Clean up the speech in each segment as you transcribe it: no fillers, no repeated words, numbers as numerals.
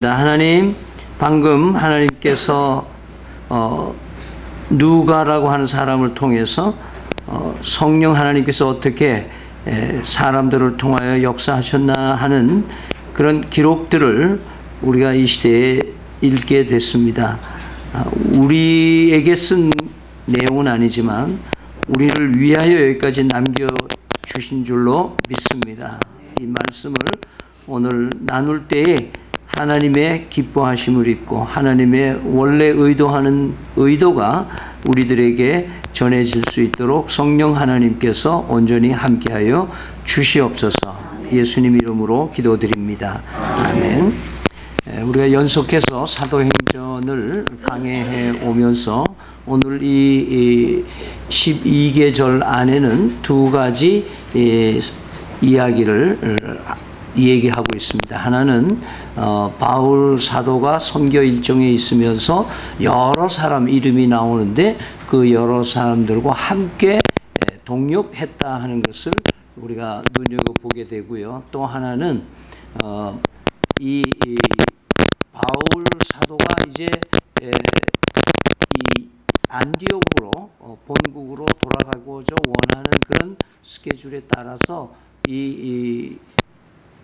하나님, 방금 하나님께서 누가라고 하는 사람을 통해서 성령 하나님께서 어떻게 사람들을 통하여 역사하셨나 하는 그런 기록들을 우리가 이 시대에 읽게 됐습니다. 우리에게 쓴 내용은 아니지만 우리를 위하여 여기까지 남겨주신 줄로 믿습니다. 이 말씀을 오늘 나눌 때에 하나님의 기뻐하심을 입고 하나님의 원래 의도하는 의도가 우리들에게 전해질 수 있도록 성령 하나님께서 온전히 함께하여 주시옵소서. 예수님 이름으로 기도드립니다. 아멘. 우리가 연속해서 사도행전을 강해해 오면서 오늘 이 12계절 안에는 두 가지 이야기를 얘기하고 있습니다. 하나는 바울 사도가 선교 일정에 있으면서 여러 사람 이름이 나오는데 그 여러 사람들과 함께 동역했다 하는 것을 우리가 눈여겨보게 되고요. 또 하나는 이 바울 사도가 이제 이 안디옥으로 본국으로 돌아가고자 원하는 그런 스케줄에 따라서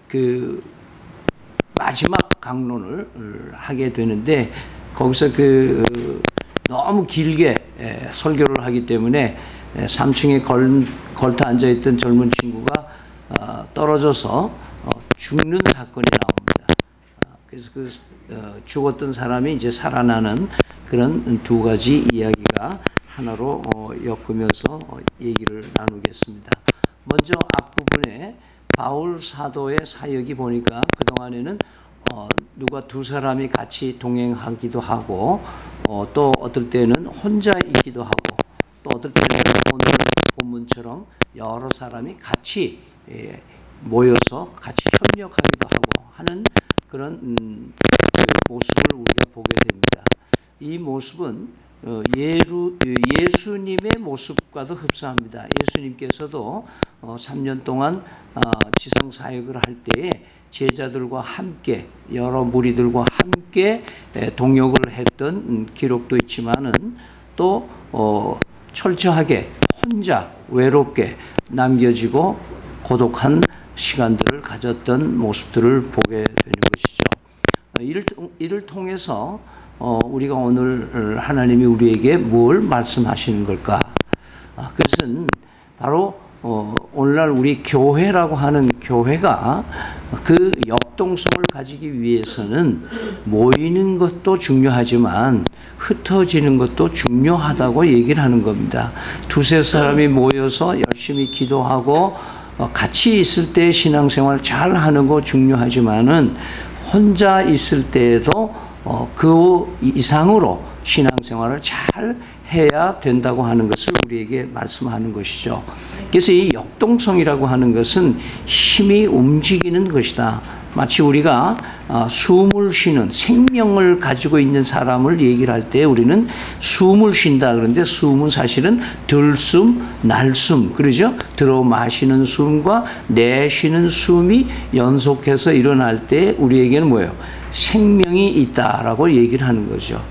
그 마지막 강론을 하게 되는데 거기서 너무 길게 설교를 하기 때문에 3층에 걸터 앉아있던 젊은 친구가 떨어져서 죽는 사건이 나옵니다. 그래서 죽었던 사람이 이제 살아나는 그런 두 가지 이야기가 하나로 엮으면서 얘기를 나누겠습니다. 먼저 앞부분에 바울 사도의 사역이 보니까 그동안에는 누가 두 사람이 같이 동행하기도 하고 또 어떨 때는 혼자 있기도 하고 또 어떨 때는 오늘 본문처럼 여러 사람이 같이 모여서 같이 협력하기도 하고 하는 그런 모습을 우리가 보게 됩니다. 이 모습은 예수님의 모습과도 흡사합니다. 예수님께서도 3년 동안 지상 사역을 할 때에 제자들과 함께 여러 무리들과 함께 동역을 했던 기록도 있지만은 또 철저하게 혼자 외롭게 남겨지고 고독한 시간들을 가졌던 모습들을 보게 되는 것이죠. 이를 통해서 우리가 오늘 하나님이 우리에게 뭘 말씀하시는 걸까? 그것은 바로 오늘날 우리 교회라고 하는 교회가 그 역동성을 가지기 위해서는 모이는 것도 중요하지만 흩어지는 것도 중요하다고 얘기를 하는 겁니다. 두세 사람이 모여서 열심히 기도하고 같이 있을 때 신앙생활 잘 하는 거 중요하지만은 혼자 있을 때에도 그 이상으로 신앙생활을 잘 해야 된다고 하는 것을 우리에게 말씀하는 것이죠. 그래서 이 역동성이라고 하는 것은 힘이 움직이는 것이다. 마치 우리가 숨을 쉬는 생명을 가지고 있는 사람을 얘기를 할 때 우리는 숨을 쉰다 그러는데 숨은 사실은 들숨, 날숨 그러죠. 들어 마시는 숨과 내쉬는 숨이 연속해서 일어날 때 우리에게는 뭐예요? 생명이 있다라고 얘기를 하는 거죠.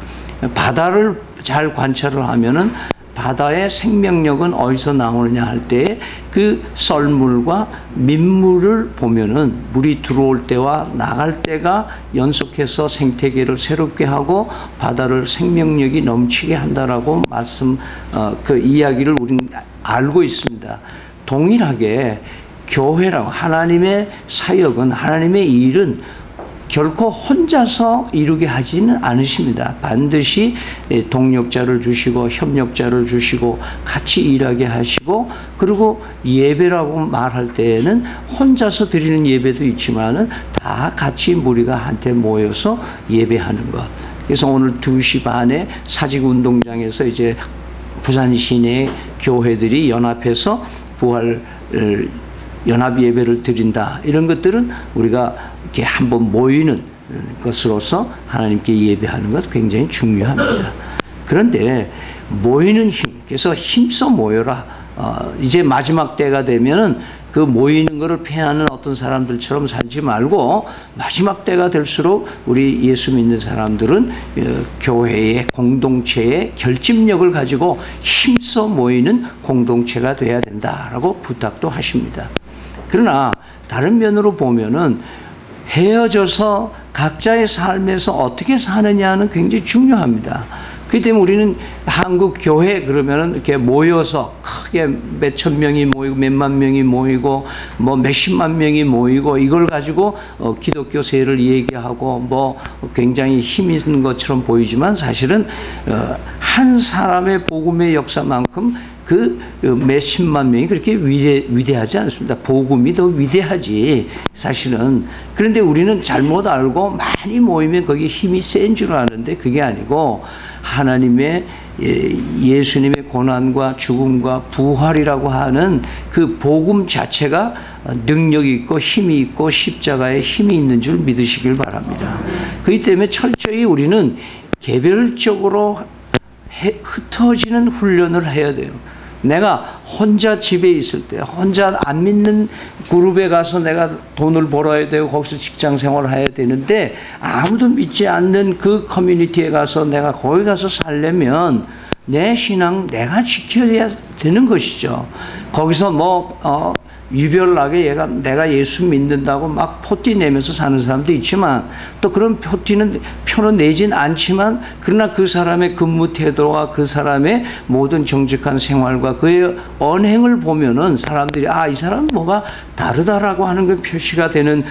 바다를 잘 관찰을 하면은 바다의 생명력은 어디서 나오느냐 할 때 그 썰물과 민물을 보면은 물이 들어올 때와 나갈 때가 연속해서 생태계를 새롭게 하고 바다를 생명력이 넘치게 한다라고 그 이야기를 우리는 알고 있습니다. 동일하게 교회라고 하나님의 사역은 하나님의 일은 결코 혼자서 이루게 하지는 않으십니다. 반드시 동력자를 주시고 협력자를 주시고 같이 일하게 하시고 그리고 예배라고 말할 때에는 혼자서 드리는 예배도 있지만은 다 같이 무리가 한테 모여서 예배하는 것. 그래서 오늘 2시 반에 사직운동장에서 이제 부산 시내 교회들이 연합해서 부활 연합 예배를 드린다. 이런 것들은 우리가 이렇게 한번 모이는 것으로서 하나님께 예배하는 것 굉장히 중요합니다. 그런데 모이는 힘, 그래서 힘써 모여라. 이제 마지막 때가 되면은 그 모이는 것을 폐하는 어떤 사람들처럼 살지 말고 마지막 때가 될수록 우리 예수 믿는 사람들은 교회의 공동체의 결집력을 가지고 힘써 모이는 공동체가 돼야 된다라고 부탁도 하십니다. 그러나 다른 면으로 보면은 헤어져서 각자의 삶에서 어떻게 사느냐는 굉장히 중요합니다. 그렇기 때문에 우리는 한국 교회 그러면은 이렇게 모여서 크게 몇천 명이 모이고 몇만 명이 모이고 뭐 몇십만 명이 모이고 이걸 가지고 기독교 세를 얘기하고 뭐 굉장히 힘 있는 것처럼 보이지만 사실은 한 사람의 복음의 역사만큼 그 몇십만 명이 그렇게 위대하지 않습니다. 복음이 더 위대하지 사실은. 그런데 우리는 잘못 알고 많이 모이면 거기 힘이 센 줄 아는데 그게 아니고 하나님의 예수님의 고난과 죽음과 부활이라고 하는 그 복음 자체가 능력이 있고 힘이 있고 십자가에 힘이 있는 줄 믿으시길 바랍니다. 그렇기 때문에 철저히 우리는 개별적으로 흩어지는 훈련을 해야 돼요. 내가 혼자 집에 있을 때 혼자 안 믿는 그룹에 가서 내가 돈을 벌어야 되고 거기서 직장 생활을 해야 되는데 아무도 믿지 않는 그 커뮤니티에 가서 내가 거기 가서 살려면 내 신앙 내가 지켜야 되는 것이죠. 거기서 뭐 유별나게 내가 예수 믿는다고 막 포티 내면서 사는 사람도 있지만 또 그런 표는 내진 않지만 그러나 그 사람의 근무 태도와 그 사람의 모든 정직한 생활과 그의 언행을 보면은 사람들이 이 사람은 뭐가 다르다라고 하는 그 표시가 되는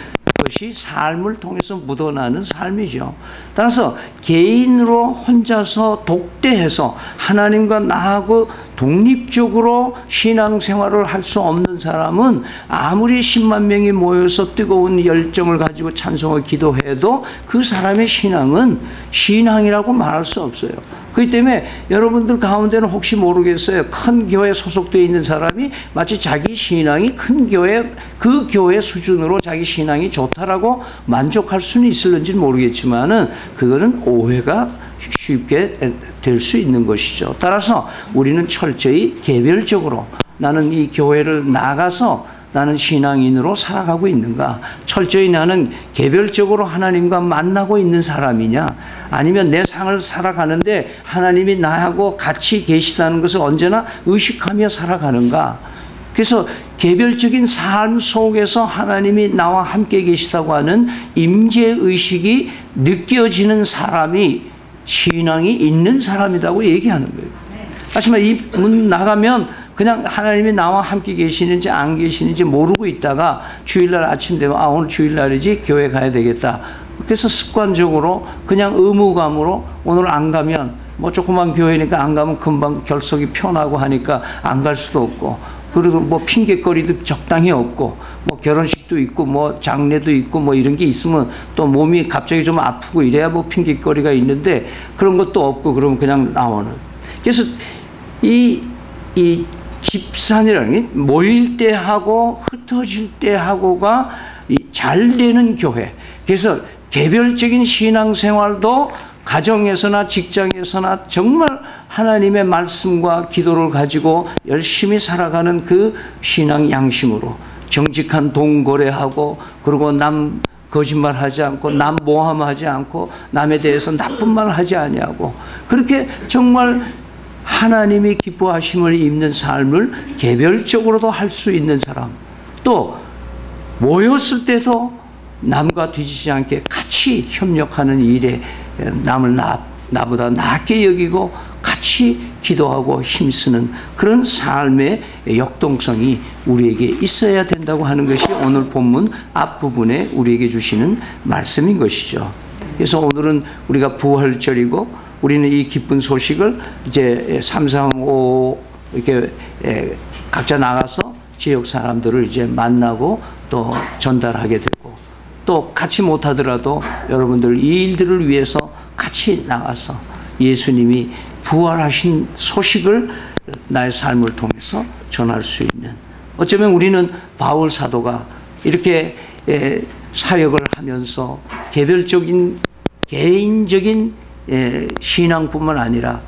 것이 삶을 통해서 묻어나는 삶이죠. 따라서 개인으로 혼자서 독대해서 하나님과 나하고 독립적으로 신앙생활을 할 수 없는 사람은 아무리 10만 명이 모여서 뜨거운 열정을 가지고 찬송을 기도해도 그 사람의 신앙은 신앙이라고 말할 수 없어요. 그렇기 때문에 여러분들 가운데는 혹시 모르겠어요. 큰 교회에 소속되어 있는 사람이 마치 자기 신앙이 큰 교회, 그 교회 수준으로 자기 신앙이 좋다라고 만족할 수는 있을는지 모르겠지만은 그거는 오해가 쉽게 될 수 있는 것이죠. 따라서 우리는 철저히 개별적으로 나는 이 교회를 나가서 나는 신앙인으로 살아가고 있는가? 철저히 나는 개별적으로 하나님과 만나고 있는 사람이냐? 아니면 내 삶을 살아가는데 하나님이 나하고 같이 계시다는 것을 언제나 의식하며 살아가는가? 그래서 개별적인 삶 속에서 하나님이 나와 함께 계시다고 하는 임재의식이 느껴지는 사람이 신앙이 있는 사람이라고 얘기하는 거예요. 하지만 이 문 나가면 그냥 하나님이 나와 함께 계시는지 안 계시는지 모르고 있다가 주일날 아침 되면 오늘 주일날이지 교회 가야 되겠다. 그래서 습관적으로 그냥 의무감으로 오늘 안 가면 뭐 조그만 교회니까 안 가면 금방 결석이 편하고 하니까 안 갈 수도 없고 그리고 뭐 핑계거리도 적당히 없고 뭐 결혼식도 있고 뭐 장례도 있고 뭐 이런 게 있으면 또 몸이 갑자기 좀 아프고 이래야 뭐 핑계거리가 있는데 그런 것도 없고 그러면 그냥 나오는. 그래서 이 집산이라는 게 모일 때 하고 흩어질 때 하고가 잘 되는 교회. 그래서 개별적인 신앙생활도 가정에서나 직장에서나 정말 하나님의 말씀과 기도를 가지고 열심히 살아가는 그 신앙 양심으로 정직한 돈 거래하고 그리고 남 거짓말하지 않고 남 모함하지 않고 남에 대해서 나쁜 말 하지 아니하고 그렇게 정말 하나님이 기뻐하심을 입는 삶을 개별적으로도 할 수 있는 사람, 또 모였을 때도 남과 뒤지지 않게 같이 협력하는 일에 남을 나보다 낫게 여기고 같이 기도하고 힘쓰는 그런 삶의 역동성이 우리에게 있어야 된다고 하는 것이 오늘 본문 앞부분에 우리에게 주시는 말씀인 것이죠. 그래서 오늘은 우리가 부활절이고 우리는 이 기쁜 소식을 이제 335 이렇게 각자 나가서 지역 사람들을 이제 만나고 또 전달하게 되고 또 같이 못하더라도 여러분들 이 일들을 위해서 같이 나가서 예수님이 부활하신 소식을 나의 삶을 통해서 전할 수 있는, 어쩌면 우리는 바울 사도가 이렇게 사역을 하면서 개인적인 신앙뿐만 아니라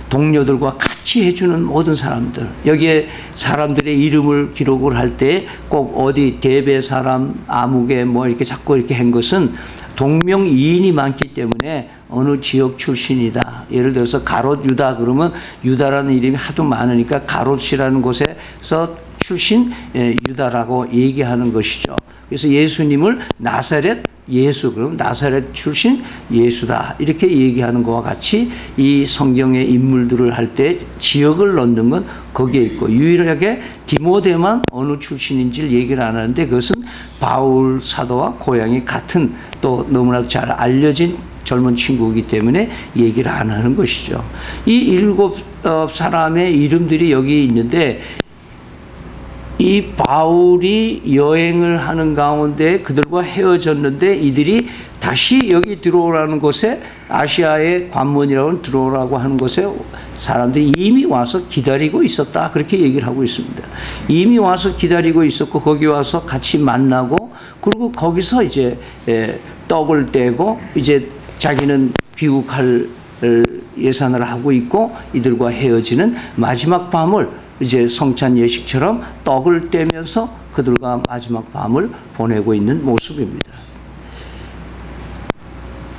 동료들과 같이 착취해주는 모든 사람들, 여기에 사람들의 이름을 기록을 할 때 꼭 어디 대배 사람, 아무개 뭐 이렇게 자꾸 이렇게 한 것은 동명이인이 많기 때문에 어느 지역 출신이다. 예를 들어서 가롯 유다 그러면 유다라는 이름이 하도 많으니까 가롯이라는 곳에서 출신 유다라고 얘기하는 것이죠. 그래서 예수님을 나사렛 예수, 그럼 나사렛 출신 예수다 이렇게 얘기하는 것과 같이 이 성경의 인물들을 할 때 지역을 넣는 건 거기에 있고, 유일하게 디모데만 어느 출신인지를 얘기를 안 하는데 그것은 바울 사도와 고향이 같은 또 너무나도 잘 알려진 젊은 친구이기 때문에 얘기를 안 하는 것이죠. 이 7사람의 이름들이 여기 있는데, 이 바울이 여행을 하는 가운데 그들과 헤어졌는데 이들이 다시 여기 들어오라는 곳에, 아시아의 관문이라고 들어오라고 하는 곳에 사람들이 이미 와서 기다리고 있었다, 그렇게 얘기를 하고 있습니다. 이미 와서 기다리고 있었고 거기 와서 같이 만나고, 그리고 거기서 이제 떡을 떼고 이제 자기는 귀국할 예산을 하고 있고 이들과 헤어지는 마지막 밤을 이제 성찬 예식처럼 떡을 떼면서 그들과 마지막 밤을 보내고 있는 모습입니다.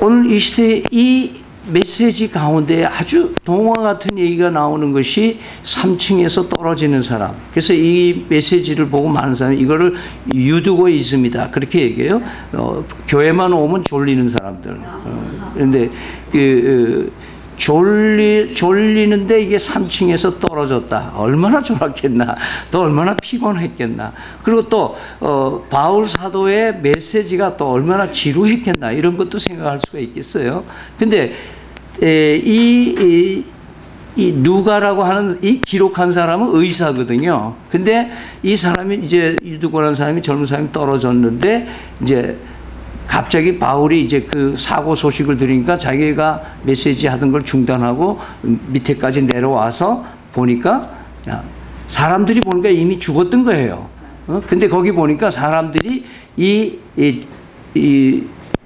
오늘 이 시대에 이 메시지 가운데 아주 동화 같은 얘기가 나오는 것이 3층에서 떨어지는 사람. 그래서 이 메시지를 보고 많은 사람이 이거를 유두고이즘이다 그렇게 얘기해요. 교회만 오면 졸리는 사람들. 그런데 졸리는데 이게 3층에서 떨어졌다. 얼마나 졸았겠나. 또 얼마나 피곤했겠나. 그리고 또 바울 사도의 메시지가 또 얼마나 지루했겠나. 이런 것도 생각할 수가 있겠어요. 근데 이 누가라고 하는 이 기록한 사람은 의사거든요. 근데 이 사람이 이제 유두고라는 사람이, 젊은 사람이 떨어졌는데 이제 갑자기 바울이 이제 그 사고 소식을 들으니까 자기가 메시지 하던 걸 중단하고 밑에까지 내려와서 보니까 사람들이 보니까 이미 죽었던 거예요. 근데 거기 보니까 사람들이 이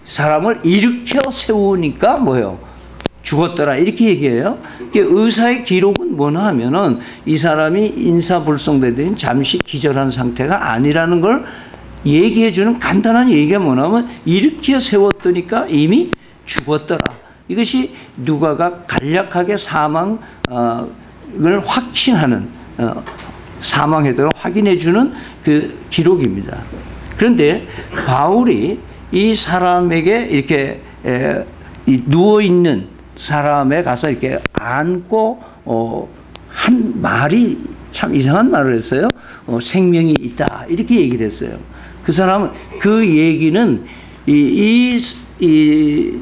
사람을 일으켜 세우니까 뭐예요? 죽었더라 이렇게 얘기해요. 의사의 기록은 뭐냐 하면은 이 사람이 인사불성되더니 잠시 기절한 상태가 아니라는 걸 얘기해주는 간단한 얘기가 뭐냐면 일으켜 세웠더니까 이미 죽었더라. 이것이 누가가 간략하게 사망을 확신하는, 사망했다고 확인해주는 그 기록입니다. 그런데 바울이 이 사람에게 이렇게 누워있는 사람에 가서 이렇게 안고 한 말이 참 이상한 말을 했어요. 생명이 있다 이렇게 얘기를 했어요. 그 사람은, 그 얘기는 이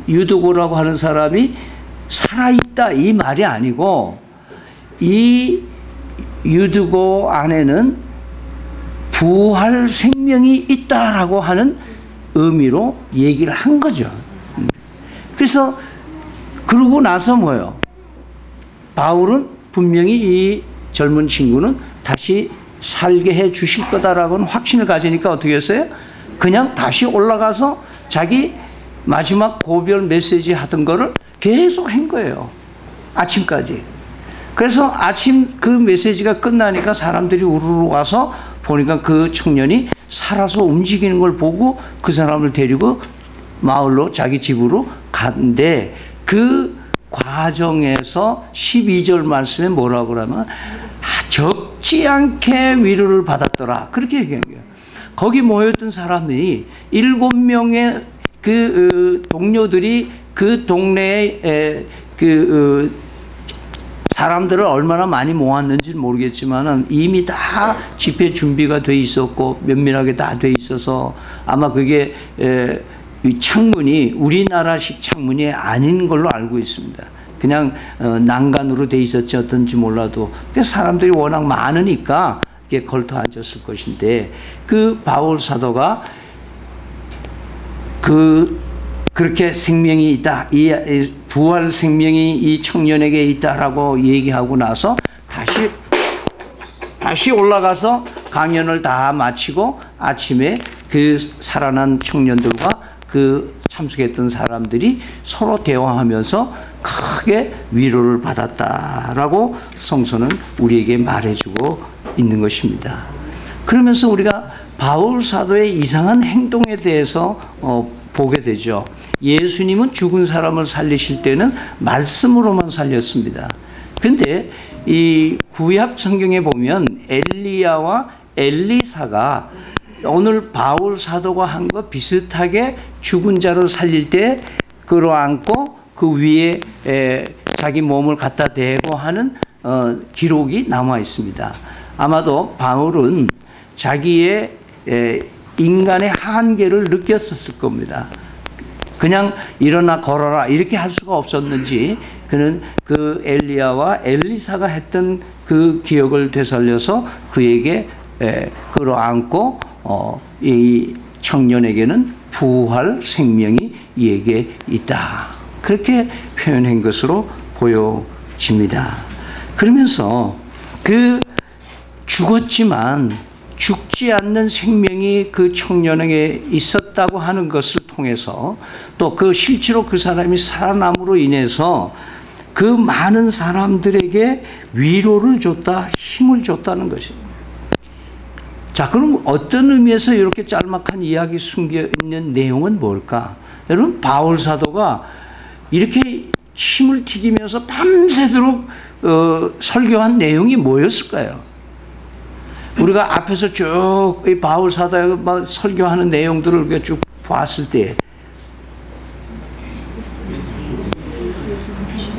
유두고라고 하는 사람이 살아있다 이 말이 아니고, 이 유두고 안에는 부활 생명이 있다라고 하는 의미로 얘기를 한 거죠. 그래서 그러고 나서 뭐예요? 바울은 분명히 이 젊은 친구는 다시 살게 해 주실 거다라고는 확신을 가지니까 어떻게 했어요? 그냥 다시 올라가서 자기 마지막 고별 메시지 하던 거를 계속 한 거예요. 아침까지. 그래서 아침 그 메시지가 끝나니까 사람들이 우르르 와서 보니까 그 청년이 살아서 움직이는 걸 보고 그 사람을 데리고 마을로, 자기 집으로 갔는데, 그 과정에서 12절 말씀에 뭐라고 그러면 적지 않게 위로를 받았더라 그렇게 얘기한 거예요. 거기 모였던 사람들이 7명의 그 동료들이 그 동네에 사람들을 얼마나 많이 모았는지는 모르겠지만은 이미 다 집회 준비가 돼 있었고 면밀하게 다 돼 있어서 아마 그게 이 창문이 우리나라식 창문이 아닌 걸로 알고 있습니다. 그냥 난간으로 돼 있었지 어떤지 몰라도 사람들이 워낙 많으니까 이렇게 걸터 앉았을 것인데, 그 바울 사도가 그렇게 생명이 있다, 이 부활 생명이 이 청년에게 있다라고 얘기하고 나서 다시 올라가서 강연을 다 마치고 아침에 그 살아난 청년들과 그 참석했던 사람들이 서로 대화하면서 크게 위로를 받았다라고 성서는 우리에게 말해주고 있는 것입니다. 그러면서 우리가 바울 사도의 이상한 행동에 대해서 보게 되죠. 예수님은 죽은 사람을 살리실 때는 말씀으로만 살렸습니다. 그런데 이 구약 성경에 보면 엘리야와 엘리사가 오늘 바울 사도가 한 것 비슷하게 죽은 자를 살릴 때 끌어안고 그 위에 자기 몸을 갖다 대고 하는 기록이 남아 있습니다. 아마도 바울은 자기의 인간의 한계를 느꼈었을 겁니다. 그냥 일어나 걸어라 이렇게 할 수가 없었는지 그는 그 엘리야와 엘리사가 했던 그 기억을 되살려서 그에게 끌어안고 이 청년에게는 부활 생명이 이에게 있다. 그렇게 표현한 것으로 보여집니다. 그러면서 그 죽었지만 죽지 않는 생명이 그 청년에게 있었다고 하는 것을 통해서 또 그 실제로 그 사람이 살아남으로 인해서 그 많은 사람들에게 위로를 줬다, 힘을 줬다는 것입니다. 자, 그럼 어떤 의미에서 이렇게 짤막한 이야기 숨겨 있는 내용은 뭘까? 여러분, 바울 사도가 이렇게 침을 튀기면서 밤새도록 설교한 내용이 뭐였을까요? 우리가 앞에서 쭉 이 바울 사도가 설교하는 내용들을 쭉 봤을 때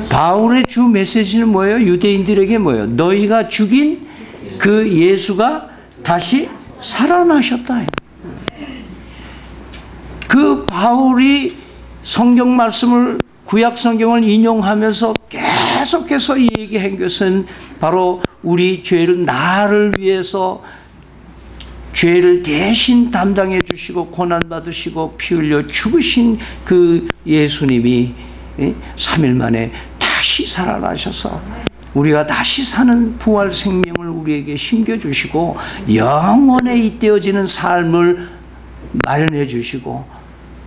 바울의 주 메시지는 뭐예요? 유대인들에게 뭐예요? 너희가 죽인 그 예수가 다시 살아나셨다. 그 바울이 성경 말씀을 구약 성경을 인용하면서 계속해서 얘기한 것은 바로 우리 죄를 나를 위해서 죄를 대신 담당해 주시고 고난 받으시고 피 흘려 죽으신 그 예수님이 3일 만에 다시 살아나셔서 우리가 다시 사는 부활 생명을 우리에게 심겨주시고 영원에 잇대어지는 삶을 마련해 주시고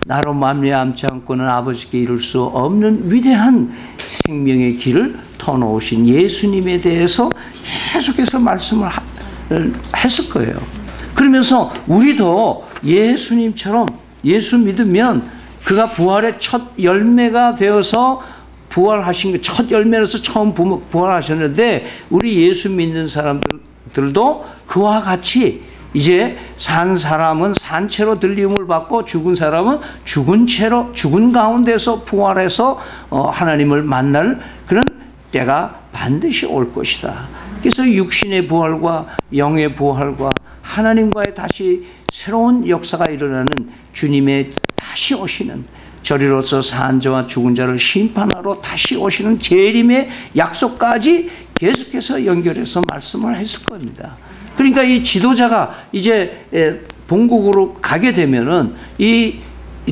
나로 말미암지 않고는 아버지께 이룰 수 없는 위대한 생명의 길을 터놓으신 예수님에 대해서 계속해서 말씀을 했을 거예요. 그러면서 우리도 예수님처럼 예수 믿으면 그가 부활의 첫 열매가 되어서 부활하신 것, 첫 열매로서 처음 부활하셨는데 우리 예수 믿는 사람들도 그와 같이 이제 산 사람은 산 채로 들림을 받고 죽은 사람은 죽은 채로 죽은 가운데서 부활해서 하나님을 만날 그런 때가 반드시 올 것이다. 그래서 육신의 부활과 영의 부활과 하나님과의 다시 새로운 역사가 일어나는 주님의 다시 오시는 저리로서 산 자와 죽은 자를 심판하러 다시 오시는 재림의 약속까지 계속해서 연결해서 말씀을 했을 겁니다. 그러니까 이 지도자가 이제 본국으로 가게 되면은 이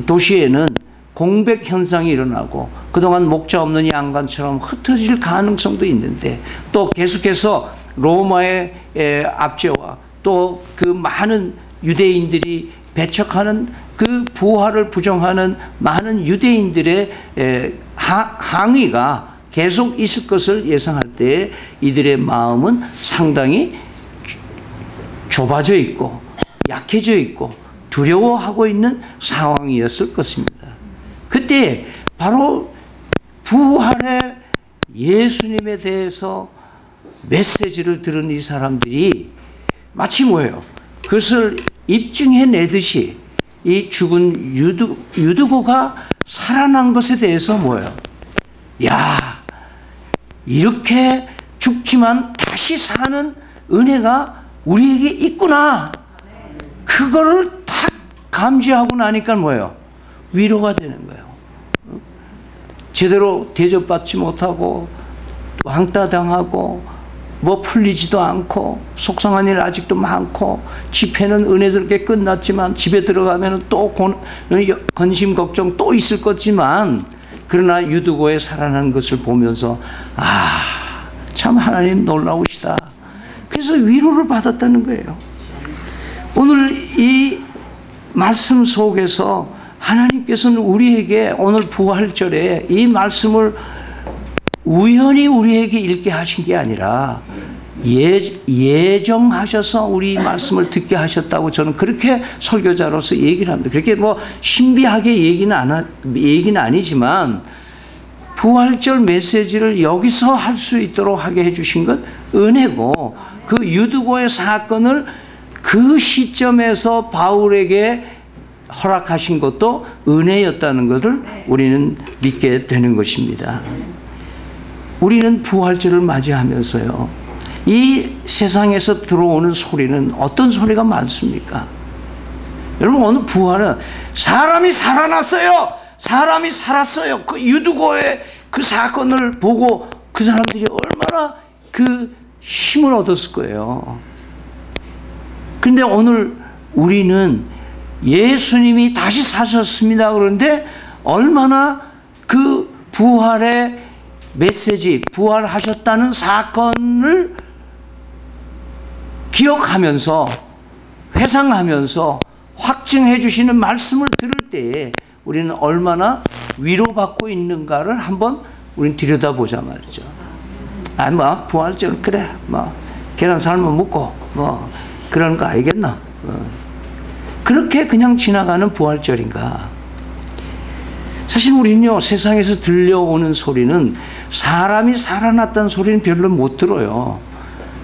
도시에는 공백 현상이 일어나고 그동안 목자 없는 양간처럼 흩어질 가능성도 있는데 또 계속해서 로마의 압제와 또 그 많은 유대인들이 배척하는 그 부활을 부정하는 많은 유대인들의 항의가 계속 있을 것을 예상할 때 이들의 마음은 상당히 좁아져 있고 약해져 있고 두려워하고 있는 상황이었을 것입니다. 그때 바로 부활의 예수님에 대해서 메시지를 들은 이 사람들이 마치 뭐예요? 그것을 입증해내듯이 이 죽은 유두고가 살아난 것에 대해서 뭐예요? 야, 이렇게 죽지만 다시 사는 은혜가 우리에게 있구나. 그거를 딱 감지하고 나니까 뭐예요? 위로가 되는 거예요. 제대로 대접받지 못하고 왕따 당하고 뭐 풀리지도 않고 속상한 일 아직도 많고 집회는 은혜스럽게 끝났지만 집에 들어가면 또 건심 걱정 또 있을 거지만 그러나 유두고의 살아난 것을 보면서 참 하나님 놀라우시다. 그래서 위로를 받았다는 거예요. 오늘 이 말씀 속에서 하나님께서는 우리에게 오늘 부활절에 이 말씀을 우연히 우리에게 읽게 하신 게 아니라 예정하셔서 우리 말씀을 듣게 하셨다고 저는 그렇게 설교자로서 얘기를 합니다. 그렇게 뭐 신비하게 얘기는 아니지만 부활절 메시지를 여기서 할 수 있도록 하게 해주신 것 은혜고, 그 유두고의 사건을 그 시점에서 바울에게 허락하신 것도 은혜였다는 것을 우리는 믿게 되는 것입니다. 우리는 부활절을 맞이하면서요, 이 세상에서 들어오는 소리는 어떤 소리가 많습니까? 여러분, 오늘 부활은 사람이 살아났어요, 사람이 살았어요. 그 유두고의 그 사건을 보고 그 사람들이 얼마나 그 힘을 얻었을 거예요. 그런데 오늘 우리는 예수님이 다시 사셨습니다. 그런데 얼마나 그 부활의 메시지, 부활하셨다는 사건을 기억하면서 회상하면서 확증해 주시는 말씀을 들을 때에 우리는 얼마나 위로받고 있는가를 한번 우리는 들여다보자 말이죠. 아, 뭐 부활절 그래, 뭐 계란 삶아 먹고 뭐 그런 거 알겠나? 그렇게 그냥 지나가는 부활절인가? 사실 우리는요, 세상에서 들려오는 소리는, 사람이 살아났다는 소리는 별로 못 들어요.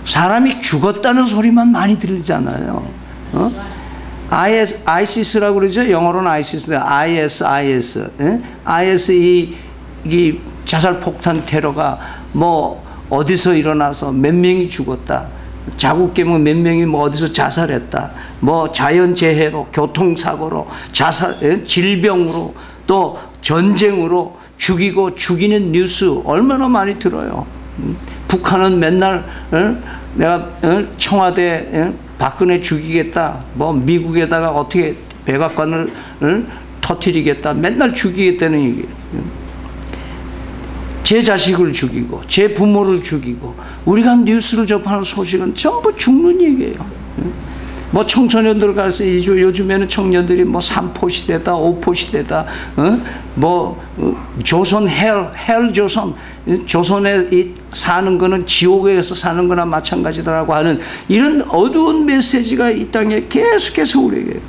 사람이 죽었다는 소리만 많이 들리잖아요. ISIS라고 그러죠. 영어로는 IS. IS 이 자살 폭탄 테러가 뭐 어디서 일어나서 몇 명이 죽었다. 자국 깨면 몇 명이 뭐 어디서 자살했다. 뭐 자연재해로, 교통사고로, 질병으로, 또 전쟁으로 죽이는 뉴스 얼마나 많이 들어요. 북한은 맨날 내가 청와대 박근혜 죽이겠다, 뭐 미국에다가 어떻게 백악관을 터뜨리겠다, 맨날 죽이겠다는 얘기예요. 제 자식을 죽이고 제 부모를 죽이고, 우리가 뉴스를 접하는 소식은 전부 죽는 얘기예요. 뭐 청소년들 가서 요즘에는 청년들이 뭐 3포 시대다, 5포 시대다, 뭐 조선 헬 조선, 조선에 사는 거는 지옥에서 사는 거나 마찬가지다라고 하는 이런 어두운 메시지가 이 땅에 계속해서 우리에게,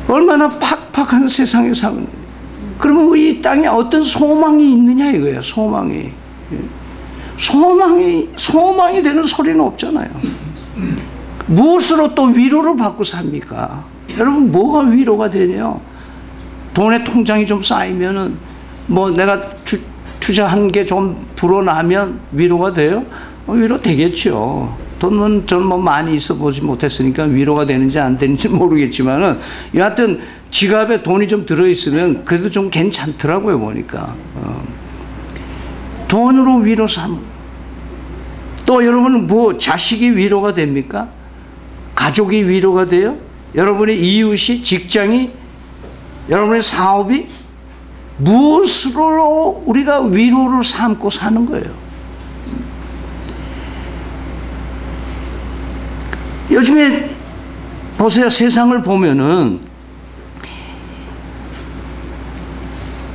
얼마나 팍팍한 세상에 사는 거예요. 그러면 우리 이 땅에 어떤 소망이 있느냐 이거예요. 소망이 되는 소리는 없잖아요. 무엇으로 또 위로를 받고 삽니까? 여러분, 뭐가 위로가 되냐? 돈의 통장이 좀 쌓이면은 뭐 내가 투자한 게 좀 불어나면 위로가 돼요? 위로 되겠죠. 돈은 전 뭐 많이 있어 보지 못했으니까 위로가 되는지 안 되는지 모르겠지만은, 여하튼 지갑에 돈이 좀 들어있으면 그래도 좀 괜찮더라고요, 보니까. 돈으로 위로 삼. 또 여러분은 뭐 자식이 위로가 됩니까? 가족이 위로가 돼요? 여러분의 이웃이, 직장이, 여러분의 사업이? 무엇으로 우리가 위로를 삼고 사는 거예요? 요즘에 보세요. 세상을 보면은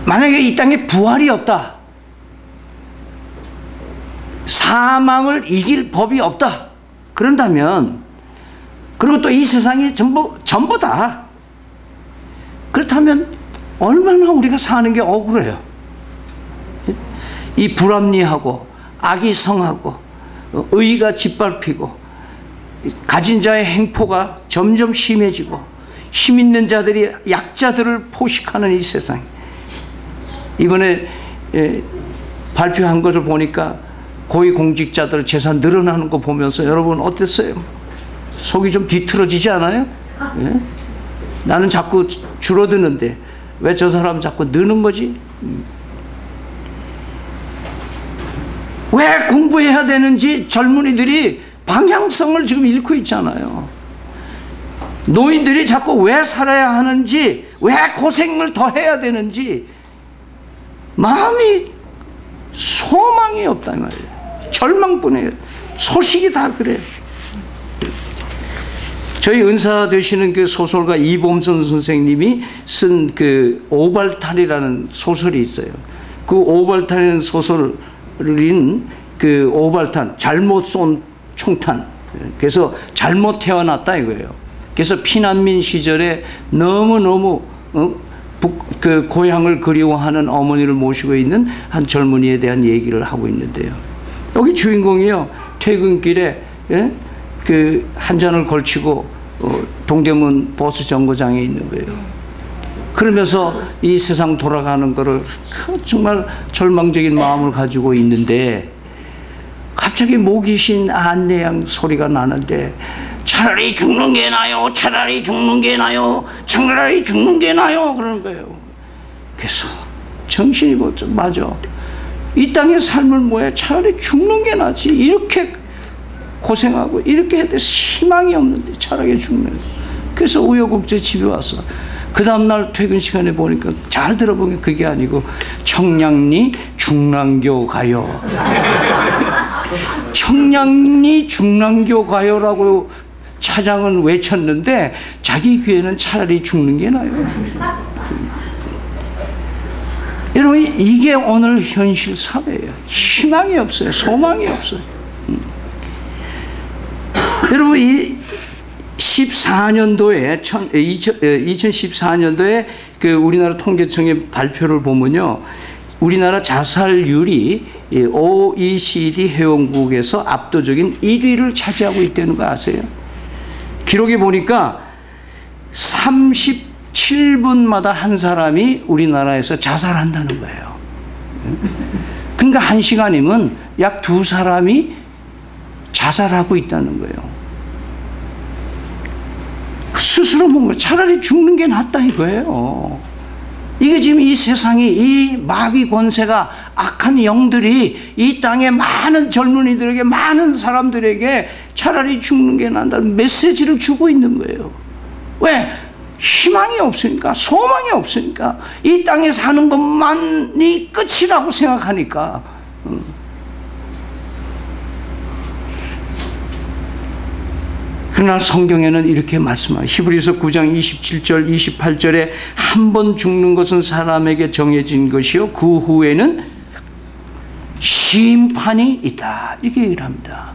만약에 이 땅에 부활이 없다, 사망을 이길 법이 없다, 그런다면, 그리고 또 이 세상이 전부다, 그렇다면 얼마나 우리가 사는 게 억울해요. 이 불합리하고 악의성하고 의의가 짓밟히고 가진 자의 행포가 점점 심해지고 힘 있는 자들이 약자들을 포식하는 이 세상. 이번에 발표한 것을 보니까 고위공직자들 재산 늘어나는 거 보면서 여러분 어땠어요? 속이 좀 뒤틀어지지 않아요? 예? 나는 자꾸 줄어드는데 왜 저 사람 자꾸 느는 거지? 왜 공부해야 되는지 젊은이들이 방향성을 지금 잃고 있잖아요. 노인들이 자꾸 왜 살아야 하는지, 왜 고생을 더 해야 되는지 마음이, 소망이 없단 말이에요. 절망뿐이에요. 소식이 다 그래요. 저희 은사 되시는 그 소설가 이범선 선생님이 쓴 그 오발탈이라는 소설이 있어요. 그 오발탈이라는 소설인 그 오발탄, 잘못 쏜 총탄. 그래서 잘못 태어났다 이거예요. 그래서 피난민 시절에 너무너무 그 고향을 그리워하는 어머니를 모시고 있는 한 젊은이에 대한 얘기를 하고 있는데요. 여기 주인공이요, 퇴근길에 그 한 잔을 걸치고 동대문 버스 정거장에 있는 거예요. 그러면서 이 세상 돌아가는 거를 정말 절망적인 마음을 가지고 있는데 갑자기 모기신 안내양 소리가 나는데 차라리 죽는 게 나요, 차라리 죽는 게 나요, 차라리 죽는 게 나요 그러는 거예요. 그래서 정신이 맞아. 이 땅의 삶을 뭐야, 차라리 죽는 게 낫지. 이렇게 고생하고 이렇게 해도 희망이 없는데 차라리 죽는. 그래서 우여곡절 집에 와서 그 다음날 퇴근 시간에 보니까 잘 들어보면 그게 아니고 청량리 중랑교 가요. 청량리 중랑교 가요라고 차장은 외쳤는데 자기 귀에는 차라리 죽는 게 나요. 여러분, 이게 오늘 현실 사회예요. 희망이 없어요. 소망이 없어요. 여러분, 이 2014년도에 그 우리나라 통계청의 발표를 보면요, 우리나라 자살률이 OECD 회원국에서 압도적인 1위를 차지하고 있다는 거 아세요? 기록에 보니까 37분마다 한 사람이 우리나라에서 자살한다는 거예요. 그러니까 1시간이면 약 2사람이 자살하고 있다는 거예요. 스스로 뭔가 차라리 죽는 게 낫다 이거예요. 이게 지금 이 세상이, 이 마귀 권세가, 악한 영들이 이 땅의 많은 젊은이들에게, 많은 사람들에게 차라리 죽는 게 낫다는 메시지를 주고 있는 거예요. 왜? 희망이 없으니까, 소망이 없으니까, 이 땅에 사는 것만이 끝이라고 생각하니까. 그러나 성경에는 이렇게 말씀합니다. 히브리서 9장 27절 28절에 한 번 죽는 것은 사람에게 정해진 것이요 그 후에는 심판이 있다, 이렇게 얘기를 합니다.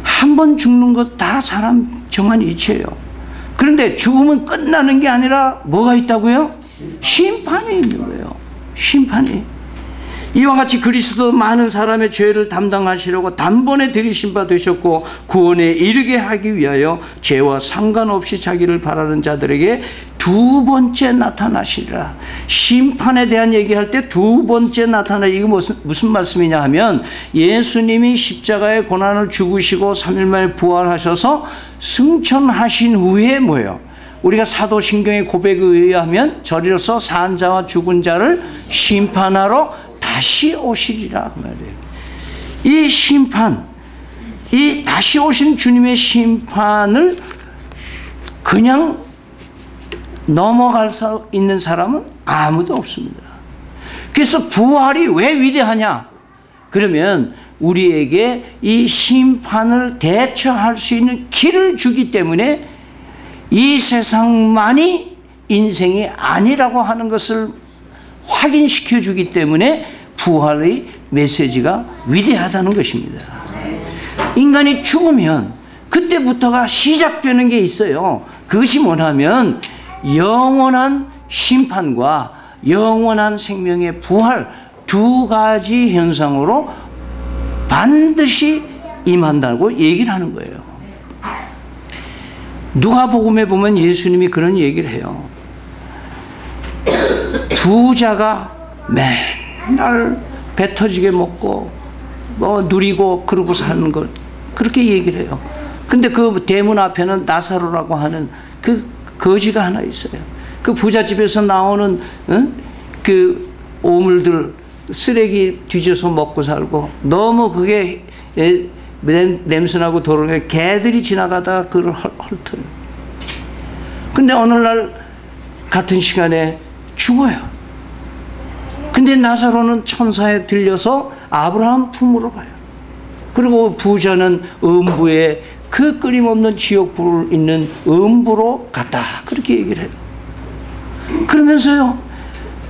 한 번 죽는 것 다 사람 정한 이치예요. 그런데 죽으면 끝나는 게 아니라 뭐가 있다고요? 심판이 있는 거예요. 심판이. 이와 같이 그리스도 많은 사람의 죄를 담당하시려고 단번에 들이신 바 되셨고 구원에 이르게 하기 위하여 죄와 상관없이 자기를 바라는 자들에게 두 번째 나타나시리라. 심판에 대한 얘기할 때 두 번째 나타나, 이거 무슨 말씀이냐 하면 예수님이 십자가의 고난을 죽으시고 3일 만에 부활하셔서 승천하신 후에 뭐예요? 우리가 사도신경의 고백에 의하면 저리로서 산 자와 죽은 자를 심판하러 다시 오시리라 그 말이에요. 이 심판, 이 다시 오신 주님의 심판을 그냥 넘어갈 수 있는 사람은 아무도 없습니다. 그래서 부활이 왜 위대하냐? 그러면 우리에게 이 심판을 대처할 수 있는 길을 주기 때문에 이 세상만이 인생이 아니라고 하는 것을 확인시켜 주기 때문에 부활의 메시지가 위대하다는 것입니다. 인간이 죽으면 그때부터가 시작되는 게 있어요. 그것이 뭐냐면 영원한 심판과 영원한 생명의 부활, 두 가지 현상으로 반드시 임한다고 얘기를 하는 거예요. 누가복음에 보면 예수님이 그런 얘기를 해요. 부자가 맨날 배 터지게 먹고 뭐 누리고 그러고 사는 것, 그렇게 얘기를 해요. 근데 그 대문 앞에는 나사로라고 하는 그 거지가 하나 있어요. 그 부잣집에서 나오는 그 오물들, 쓰레기 뒤져서 먹고 살고 너무 그게 냄새나고 더러운 개들이 지나가다가 그걸 헐터요. 근데 어느 날 같은 시간에 죽어요. 근데 나사로는 천사에 들려서 아브라함 품으로 가요. 그리고 부자는 음부에 그 끊임없는 지옥불을 있는 음부로 갔다. 그렇게 얘기를 해요. 그러면서요,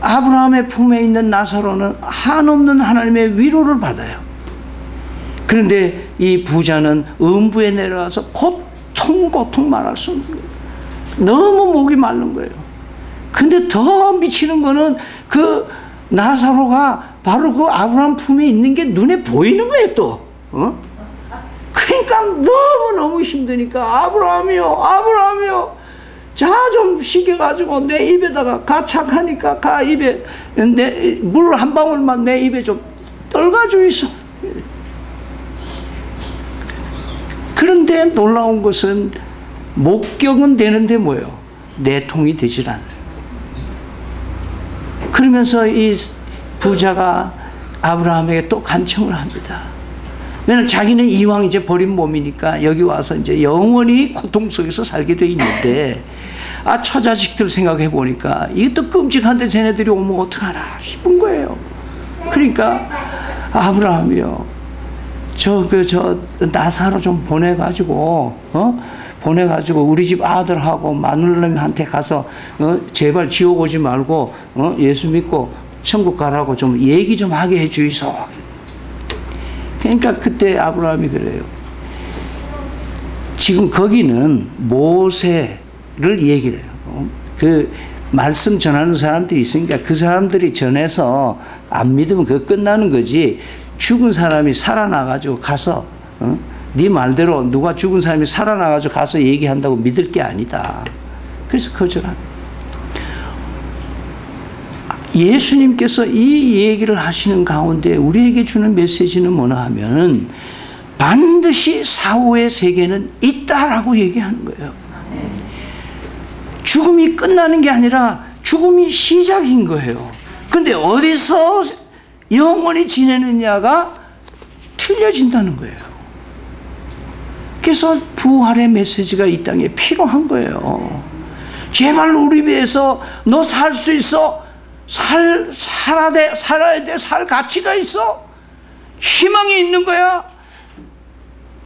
아브라함의 품에 있는 나사로는 한없는 하나님의 위로를 받아요. 그런데 이 부자는 음부에 내려가서 고통 말할 수 없는 거예요. 너무 목이 마른 거예요. 근데 더 미치는 거는 그 나사로가 바로 그 아브라함 품에 있는 게 눈에 보이는 거예요, 또. 그러니까 너무 너무니까 아브라함이요. 자, 좀 시켜가지고 내 입에다가 가착하니까 가 입에 물 한 방울만 내 입에 좀 떨가지고 있어. 그런데 놀라운 것은 목격은 되는데 뭐예요? 내통이 되질 않아요. 그러면서 이 부자가 아브라함에게 또 간청을 합니다. 왜냐면 자기는 이왕 이제 버린 몸이니까 여기 와서 이제 영원히 고통 속에서 살게 돼 있는데, 처자식들 생각해 보니까 이것도 끔찍한데 쟤네들이 오면 어떡하나 싶은 거예요. 그러니까 아브라함이요, 저 나사로 좀 보내가지고 우리 집 아들하고 마눌님한테 가서 제발 지옥 오지 말고 예수 믿고 천국 가라고 좀 얘기 좀 하게 해 주이소. 그러니까 그때 아브라함이 그래요. 지금 거기는 모세를 얘기를 해요. 그 말씀 전하는 사람들이 있으니까 그 사람들이 전해서 안 믿으면 그거 끝나는 거지. 죽은 사람이 살아나가지고 가서 네 말대로 누가 죽은 사람이 살아나가지고 가서 얘기한다고 믿을 게 아니다. 그래서 거절합니다. 예수님께서 이 얘기를 하시는 가운데 우리에게 주는 메시지는 뭐냐 하면, 반드시 사후의 세계는 있다라고 얘기하는 거예요. 죽음이 끝나는 게 아니라 죽음이 시작인 거예요. 그런데 어디서 영원히 지내느냐가 틀려진다는 거예요. 그래서 부활의 메시지가 이 땅에 필요한 거예요. 제발 우리 배에서 너 살 수 있어? 살아야 돼. 살 가치가 있어. 희망이 있는 거야.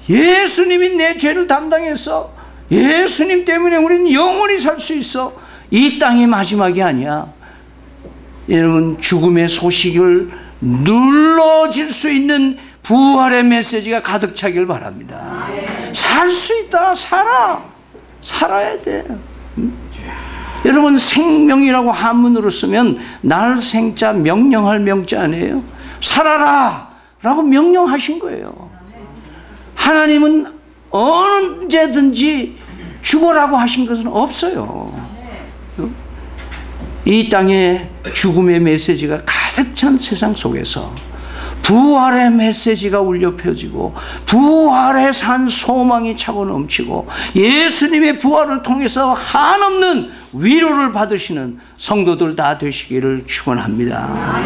예수님이 내 죄를 담당했어. 예수님 때문에 우리는 영원히 살 수 있어. 이 땅이 마지막이 아니야. 여러분, 죽음의 소식을 눌러질 수 있는 부활의 메시지가 가득 차길 바랍니다. 살 수 있다. 살아야 돼. 여러분, 생명이라고 한문으로 쓰면 날 생자 명령할 명자 아니에요? 살아라 라고 명령하신 거예요. 하나님은 언제든지 죽어라고 하신 것은 없어요. 이 땅에 죽음의 메시지가 가득 찬 세상 속에서 부활의 메시지가 울려 펴지고 부활의 산 소망이 차고 넘치고 예수님의 부활을 통해서 한없는 위로를 받으시는 성도들 다 되시기를 축원합니다.